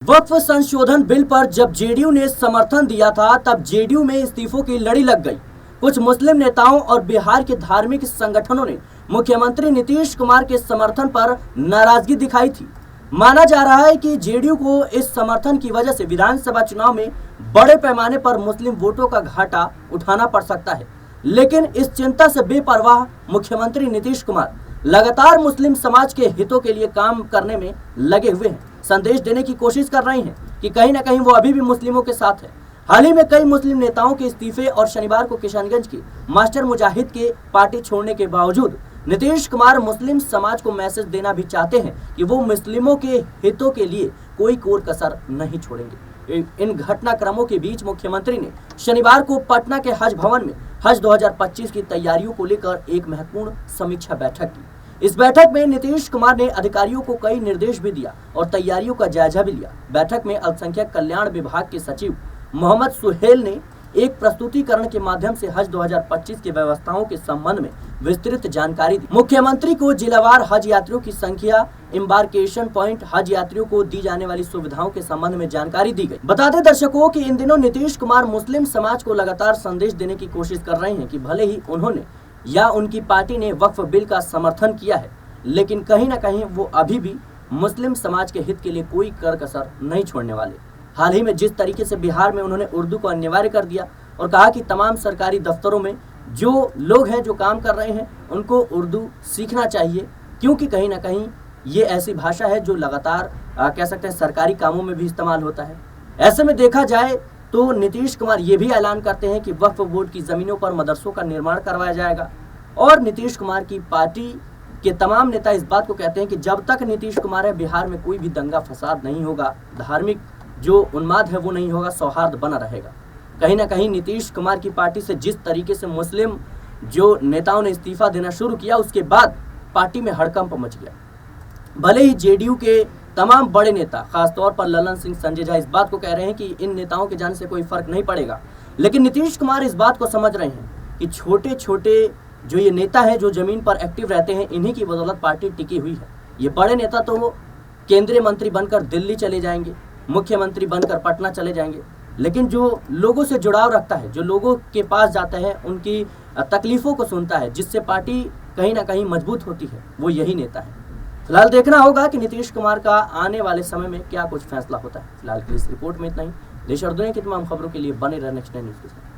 वक्फ संशोधन बिल पर जब जेडीयू ने समर्थन दिया था, तब जेडीयू में इस्तीफों की लड़ी लग गई। कुछ मुस्लिम नेताओं और बिहार के धार्मिक संगठनों ने मुख्यमंत्री नीतीश कुमार के समर्थन पर नाराजगी दिखाई थी। माना जा रहा है कि जेडीयू को इस समर्थन की वजह से विधानसभा चुनाव में बड़े पैमाने पर मुस्लिम वोटों का घाटा उठाना पड़ सकता है। लेकिन इस चिंता से बेपरवाह मुख्यमंत्री नीतीश कुमार लगातार मुस्लिम समाज के हितों के लिए काम करने में लगे हुए हैं। संदेश देने की कोशिश कर रही हैं कि कहीं ना कहीं वो अभी भी मुस्लिमों के साथ है। हाल ही में कई मुस्लिम नेताओं के इस्तीफे और शनिवार को किशनगंज के मास्टर मुजाहिद के पार्टी छोड़ने के बावजूद नीतीश कुमार मुस्लिम समाज को मैसेज देना भी चाहते हैं कि वो मुस्लिमों के हितों के लिए कोई कोर कसर नहीं छोड़ेंगे। इन घटनाक्रमों के बीच मुख्यमंत्री ने शनिवार को पटना के हज भवन में हज 2025 की तैयारियों को लेकर एक महत्वपूर्ण समीक्षा बैठक की। इस बैठक में नीतीश कुमार ने अधिकारियों को कई निर्देश भी दिया और तैयारियों का जायजा भी लिया। बैठक में अल्पसंख्यक कल्याण विभाग के सचिव मोहम्मद सुहेल ने एक प्रस्तुतिकरण के माध्यम से हज 2025 की व्यवस्थाओं के संबंध में विस्तृत जानकारी दी। मुख्यमंत्री को जिलावार हज यात्रियों की संख्या, एम्बार्केशन पॉइंट, हज यात्रियों को दी जाने वाली सुविधाओं के संबंध में जानकारी दी गई। बता दें दर्शकों कि इन दिनों नीतीश कुमार मुस्लिम समाज को लगातार संदेश देने की कोशिश कर रहे हैं कि भले ही उन्होंने या उनकी पार्टी ने वक्फ बिल का समर्थन किया है, लेकिन कहीं ना कहीं वो अभी भी मुस्लिम समाज के हित के लिए कोई कसर नहीं छोड़ने वाले। हाल ही में जिस तरीके से बिहार में उन्होंने उर्दू को अनिवार्य कर दिया और कहा कि तमाम सरकारी दफ्तरों में जो लोग हैं, जो काम कर रहे हैं, उनको उर्दू सीखना चाहिए, क्योंकि कहीं ना कहीं ये ऐसी भाषा है जो लगातार कह सकते हैं सरकारी कामों में भी इस्तेमाल होता है। ऐसे में देखा जाए तो नीतीश कुमार ये भी ऐलान करते हैं कि वक्फ बोर्ड की जमीनों पर मदरसों का निर्माण करवाया जाएगा। और नीतीश कुमार की पार्टी के तमाम नेता इस बात को कहते हैं कि जब तक नीतीश कुमार है, बिहार में कोई भी दंगा फसाद नहीं होगा, धार्मिक जो उन्माद है वो नहीं होगा, सौहार्द बना रहेगा। कहीं ना कहीं नीतीश कुमार की पार्टी से जिस तरीके से मुस्लिम जो नेताओं ने इस्तीफा देना शुरू किया, उसके बाद पार्टी में हड़कंप मच गया। भले ही जेडीयू के तमाम बड़े नेता, खासतौर पर ललन सिंह, संजय झा इस बात को कह रहे हैं कि इन नेताओं के जाने से कोई फर्क नहीं पड़ेगा, लेकिन नीतीश कुमार इस बात को समझ रहे हैं कि छोटे छोटे जो ये नेता है, जो जमीन पर एक्टिव रहते हैं, इन्हीं की बदौलत पार्टी टिकी हुई है। ये बड़े नेता तो केंद्रीय मंत्री बनकर दिल्ली चले जाएंगे, मुख्यमंत्री बनकर पटना चले जाएंगे, लेकिन जो लोगों से जुड़ाव रखता है, जो लोगों के पास जाता है, उनकी तकलीफों को सुनता है, जिससे पार्टी कहीं ना कहीं मजबूत होती है, वो यही नेता है। फिलहाल देखना होगा कि नीतीश कुमार का आने वाले समय में क्या कुछ फैसला होता है। फिलहाल की इस रिपोर्ट में इतना ही। देश और दुनिया की तमाम खबरों के लिए बने रहने नेक्स्ट न्यूज़ के साथ।